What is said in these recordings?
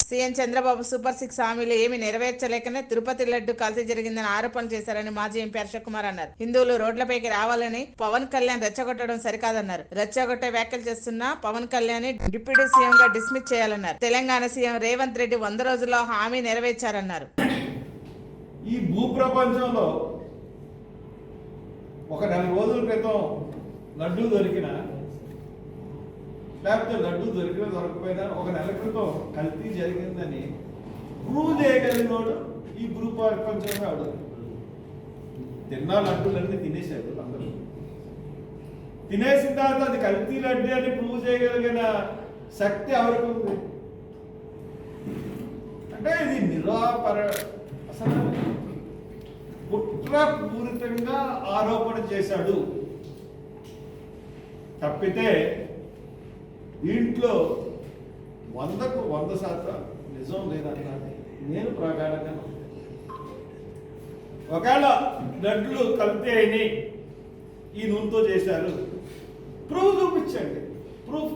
CM Chandrababu super six హామీలు ఏమీ నెరవేర్చలేకనే తిరుపతి లడ్డు కల్తీ జరిగిందని ఆరోపణలు చేశారని మాజీ ఎంపీ హర్ష కుమార్ అన్నారు. హిందువులు రోడ్లపైకి రావాలని పవన్ కళ్యాణ్ రెచ్చగొట్టడం సరికాదన్నారు. రెచ్చగొట్టే వ్యాఖ్యలు చేస్తున్న పవన్ కళ్యాణ్ డిప్యూటీ సీఎం గా డిస్మిస్ చేయాలన్నారు. తెలంగాణ సీఎం రేవంత్ రెడ్డి 100 రోజుల్లో హామీ నెరవేర్చారన్నారు. ఈ భూ ప్రపంచంలో ఒక 4 రోజుల క్రితం లడ్డూ దొరికిన, లేకపోతే లడ్డూ దొరికిన దొరకపోయినా ఒక నెల క్రితం కల్తీ జరిగిందని ప్రూవ్ చేయగలిగినోడు ఈ భూ ప్రపంచంలో అవడు. తిన్న లడ్డూలన్నీ తినేశారు అందరూ. తినేసిన తర్వాత అది కల్తీ లడ్డు అని ప్రూవ్ చేయగలిగిన శక్తి ఎవరికి ఉంది అంటే ఇది అసలు కుట్రపూరితంగా ఆరోపణ చేశాడు తప్పితే దీంట్లో 100కు 100% నిజం లేదన్నది నేను ప్రగాఢంగా ఒకవేళ లడ్లు కల్తీ అయినాయి ఈ నూనెతో చేశారు, ప్రూఫ్ చూపించండి. ప్రూఫ్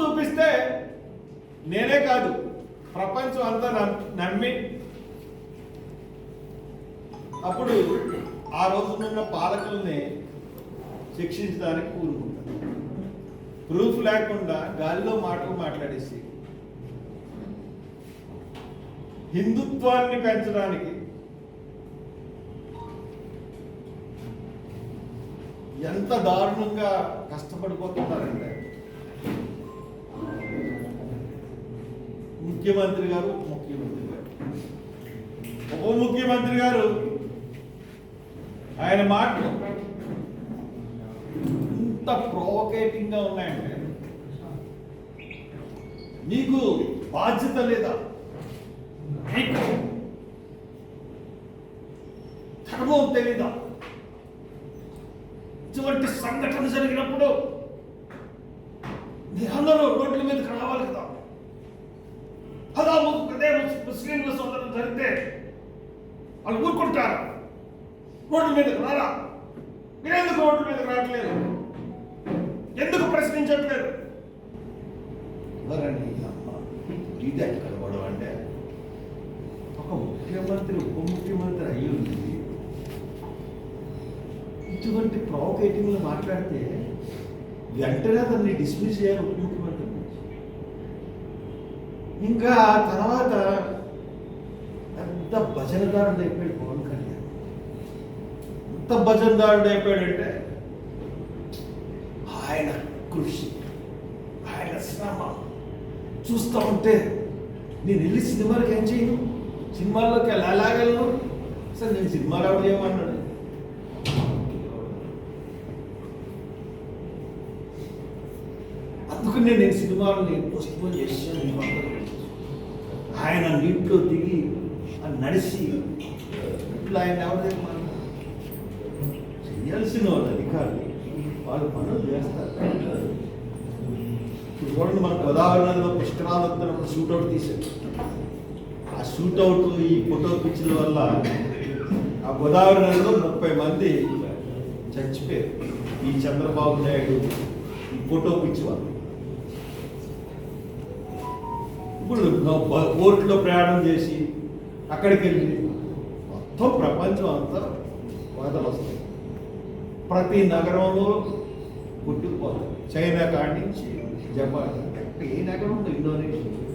చూపిస్తే నేనే కాదు ప్రపంచం అంతా నమ్మి అప్పుడు ఆ రోజునున్న పాలకుల్ని శిక్షించడానికి కూరుకుంటారు. ప్రూఫ్ లేకుండా గాలిలో మాటలు మాట్లాడేసి హిందుత్వాన్ని పెంచడానికి ఎంత దారుణంగా కష్టపడిపోతున్నారంటే ముఖ్యమంత్రి గారు ఉప ముఖ్యమంత్రి గారు ఆయన మాటలు ఇంత ప్రొవోకేటింగ్ గా ఉన్నాయంటే నీకు బాధ్యత లేదా, నీకు ధర్మం తెలీదా? ఇటువంటి సంఘటన జరిగినప్పుడు మీరందరూ రోడ్ల మీదకి రావాలి కదా. అదే ముస్లింల సోదరులు జరిగితే వాళ్ళు ఊరుకుంటారు, రోడ్ల మీదకి రారా? మీరెందుకు రోడ్ల మీదకి రావట్లేదు? ఎందుకు ప్రశ్నించట్లేదు? ఎవరండి ఇది ఎక్కడ గొడవ అంటే ఒక ముఖ్యమంత్రి ఉప ముఖ్యమంత్రి అయ్యి ఉంది ఇటువంటి ప్రొవోకేటింగ్లు మాట్లాడితే వెంటనే అతన్ని డిస్మిస్ చేయాలి ఉప ముఖ్యమంత్రి. ఇంకా తర్వాత పెద్ద భజనదారుడు అయిపోయాడు పవన్ కళ్యాణ్. ఎంత భజనదారుడు అయిపోయాడంటే ఆయన కృషి, ఆయన శ్రమ చూస్తూ ఉంటే నేను వెళ్ళి సినిమాలకు ఏం చేయను, సినిమాల్లోకి వెళ్ళగలను. అసలు నేను సినిమా రావడం ఏమన్నాడు, అందుకనే నేను సినిమాలని పోస్ట్పోన్ చేసాను. ఆయన నీటిలో దిగి నడిచి ఇట్లా ఆయన ఎవరైనా చేయాల్సిన వాళ్ళు అధికారులు వాళ్ళు పనులు చేస్తారు. ఇప్పుడు చూడండి, మన గోదావరి నదిలో పుష్కరాలు వస్తున్నప్పుడు షూట్అవుట్ తీశారు. ఆ షూట్అవుట్ ఈ ఫోటో పిచ్చుల వల్ల ఆ గోదావరి నదిలో 30 మంది చచ్చిపోయారు. ఈ చంద్రబాబు నాయుడు ఈ ఫోటో పిచ్చి వాళ్ళు. ఇప్పుడు బోట్లో ప్రయాణం చేసి అక్కడికి వెళ్ళి మొత్తం ప్రపంచం అంతా వరదలు వస్తాయి. ప్రతి నగరంలో పుట్టుకుపోతాయి. చైనా కాడి నుంచి జపాన్, ఏ నగరం ఉందో ఇండోనేషియా